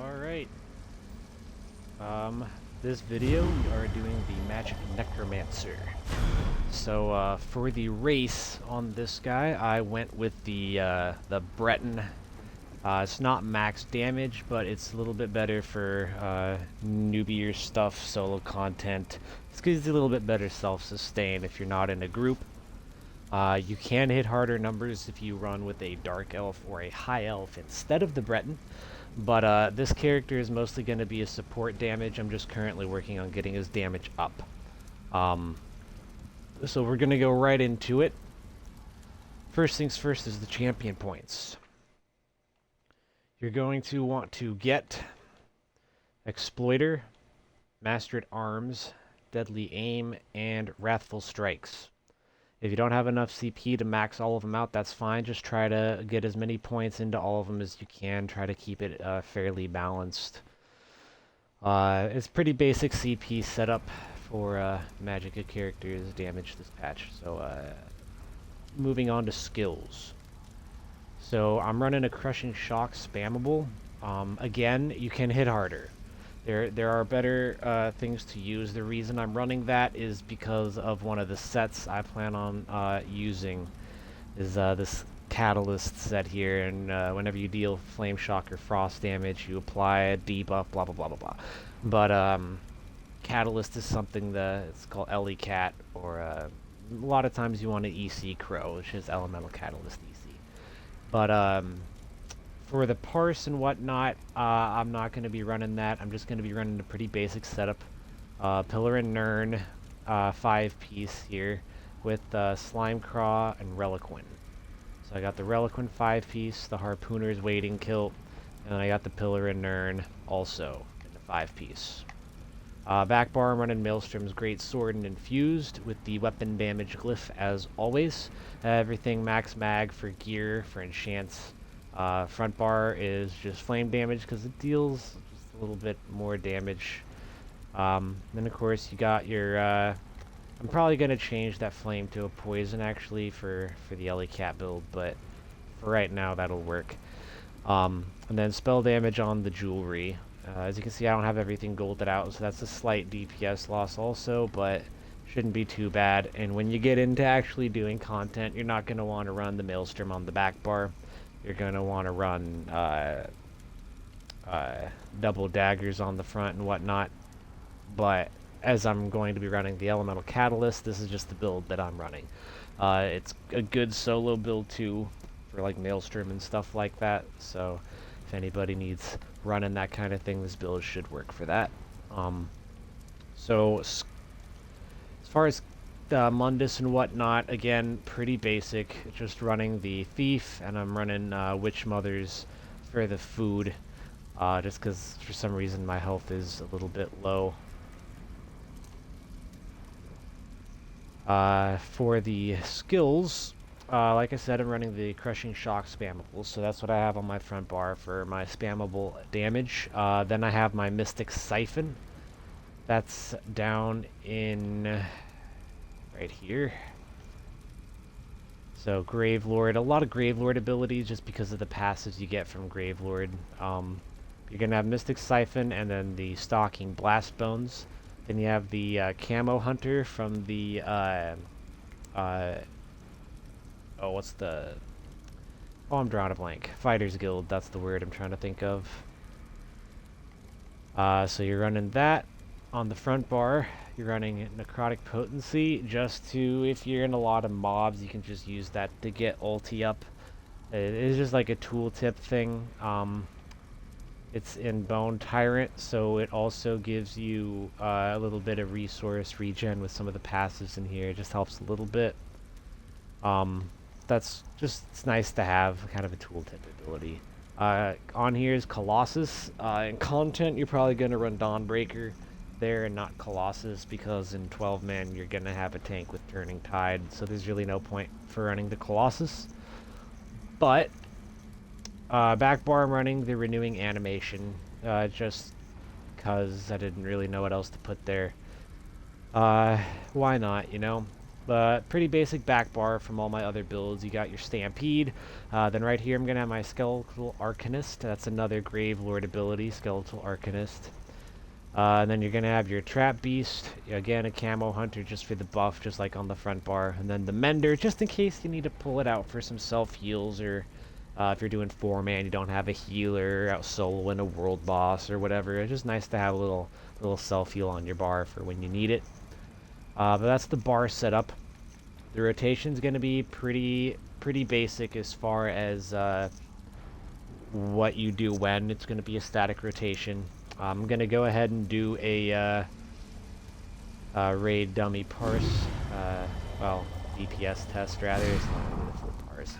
Alright. This video we are doing the Magic Necromancer. So, for the race on this guy, I went with the Breton. It's not max damage, but it's a little bit better for newbier stuff, solo content. This gives you a little bit better self-sustain if you're not in a group. You can hit harder numbers if you run with a Dark Elf or a High Elf instead of the Breton. But this character is mostly going to be a support damage. I'm just currently working on getting his damage up. So we're going to go right into it. First things first is the champion points. You're going to want to get Exploiter, Master at Arms, Deadly Aim, and Wrathful Strikes. If you don't have enough CP to max all of them out, that's fine. Just try to get as many points into all of them as you can. Try to keep it fairly balanced. It's pretty basic CP setup for Magicka characters damage this patch. So moving on to skills. So I'm running a Crushing Shock spammable. Again, you can hit harder. There are better things to use. The reason I'm running that is because of one of the sets I plan on using is this Catalyst set here, and whenever you deal Flame Shock or Frost damage, you apply a debuff, blah blah blah blah blah. But Catalyst is something that it's called Ellie Cat, or a lot of times you want an EC Crow, which is Elemental Catalyst EC. But for the parse and whatnot, I'm not going to be running that. I'm just going to be running a pretty basic setup. Pillar and Nirn, 5-piece here, with Slime Craw and Reliquin. So I got the Reliquin 5-piece, the Harpooner's Waiting Kilt, and then I got the Pillar and Nirn also in the 5-piece. Back bar, I'm running Maelstrom's Great Sword and Infused with the weapon damage glyph as always. Everything max mag for gear, for enchants. Front bar is just flame damage because it deals just a little bit more damage. Then of course you got your, I'm probably going to change that flame to a poison actually for the Ellie Cat build, but for right now that'll work. And then spell damage on the jewelry. As you can see, I don't have everything golded out, so that's a slight DPS loss also, but shouldn't be too bad. And when you get into actually doing content, you're not going to want to run the Maelstrom on the back bar. You're going to want to run double daggers on the front and whatnot. But as I'm going to be running the Elemental Catalyst, this is just the build that I'm running. It's a good solo build too, for like Maelstrom and stuff like that. So if anybody needs running that kind of thing, this build should work for that. So as far as Mundus and whatnot, again, pretty basic. Just running the Thief, and I'm running Witch Mothers for the food, just because for some reason my health is a little bit low. For the skills, like I said, I'm running the Crushing Shock spammable, so that's what I have on my front bar for my spammable damage. Then I have my Mystic Siphon. That's down in right here. So Gravelord, a lot of Gravelord abilities just because of the passives you get from Gravelord. You're gonna have Mystic Siphon and then the Stalking Blast Bones. Then you have the Camo Hunter from the what's the, I'm drawing a blank. Fighters Guild, that's the word I'm trying to think of. So you're running that on the front bar. You're running Necrotic Potency just to, if you're in a lot of mobs, you can just use that to get ulti up. It is just like a tooltip thing. It's in Bone Tyrant, so it also gives you a little bit of resource regen with some of the passives in here. It just helps a little bit. That's just, it's nice to have kind of a tooltip ability. On here is Colossus. In content, you're probably going to run Dawnbreaker there and not Colossus, because in 12-man you're going to have a tank with Turning Tide, so there's really no point for running the Colossus. But back bar I'm running the Renewing Animation, just because I didn't really know what else to put there. Why not, you know? But pretty basic back bar from all my other builds. You got your Stampede. Then right here I'm going to have my Skeletal Arcanist. That's another Grave Lord ability, Skeletal Arcanist. And then you're going to have your Trap Beast. Again, a Camo Hunter just for the buff, just like on the front bar. And then the Mender, just in case you need to pull it out for some self-heals, or if you're doing 4-man, you don't have a healer out soloing a world boss or whatever. It's just nice to have a little self-heal on your bar for when you need it. But that's the bar setup. The rotation's going to be pretty basic as far as what you do when. It's going to be a static rotation. I'm going to go ahead and do a raid dummy parse, well, DPS test rather. It's not going to be the full parse.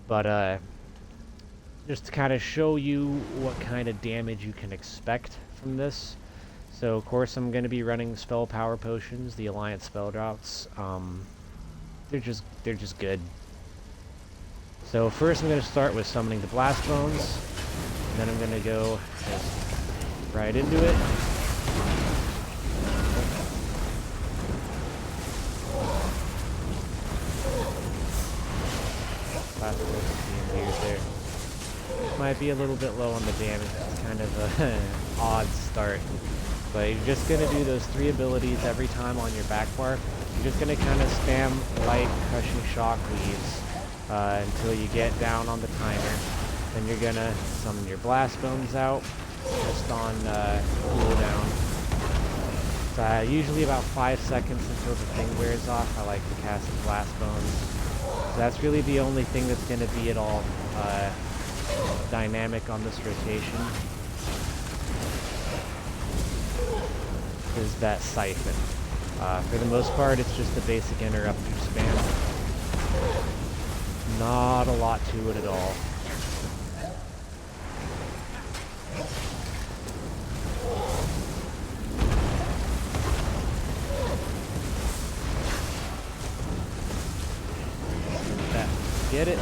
But just to kind of show you what kind of damage you can expect from this. So of course I'm going to be running spell power potions, the Alliance spell drops. They're just good. So first I'm going to start with summoning the Blast Bones, and then I'm going to go just right into it. Blast Bones being weird there. Might be a little bit low on the damage. It's kind of an odd start. But you're just going to do those 3 abilities every time on your back bar. You're just going to kind of spam light crushing shock leaves until you get down on the timer. Then you're going to summon your Blast Bones out just on cooldown. It's usually about 5 seconds until the thing wears off. I like to cast the Blast Bones. So that's really the only thing that's going to be at all dynamic on this rotation. Is that Siphon. For the most part, it's just a basic interrupter spam. Not a lot to it at all. Get it?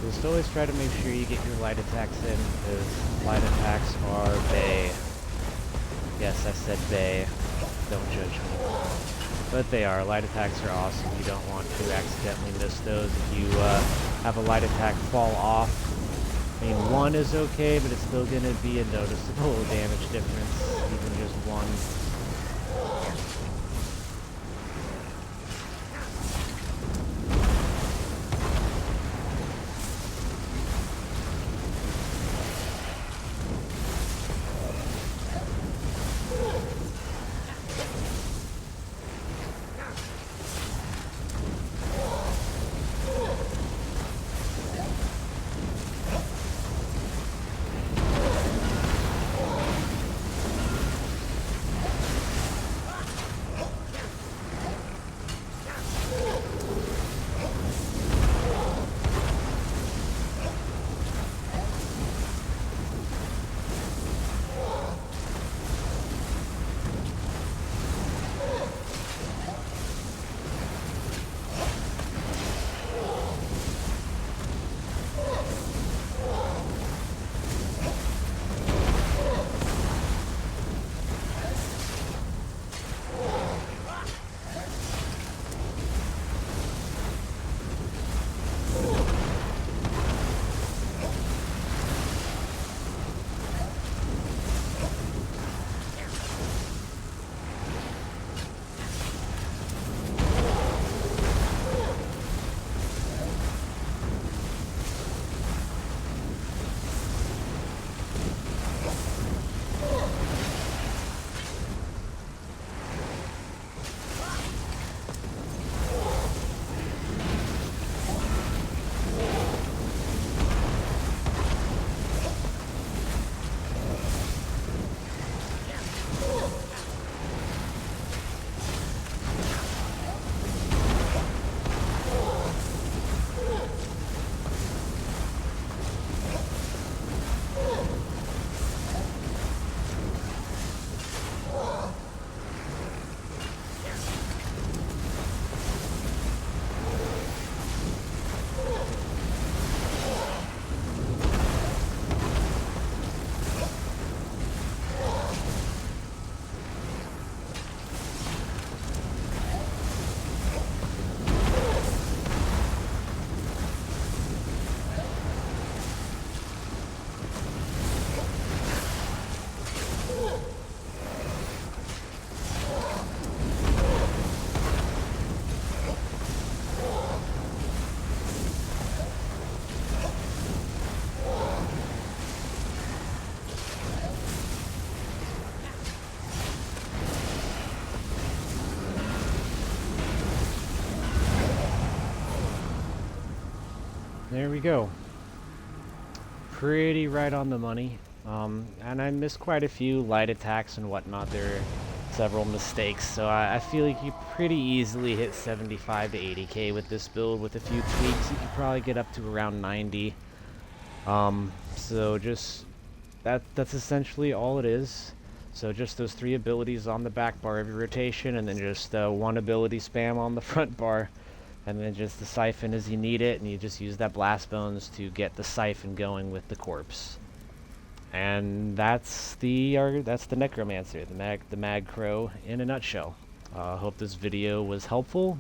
Just always try to make sure you get your light attacks in, because light attacks are bae. Yes, I said bae. Don't judge me. But they are. Light attacks are awesome. You don't want to accidentally miss those. If you have a light attack fall off, I mean, 1 is okay, but it's still going to be a noticeable damage difference, even just 1. there we go. Pretty right on the money. And I missed quite a few light attacks and whatnot. There are several mistakes, so I feel like you pretty easily hit 75 to 80k with this build. With a few tweaks, you could probably get up to around 90. So just that's essentially all it is. So just those 3 abilities on the back bar every rotation, and then just 1 ability spam on the front bar, and then just the siphon as you need it, and you just use that blast bones to get the siphon going with the corpse. And that's the Necromancer, the Mag Crow in a nutshell. Hope this video was helpful.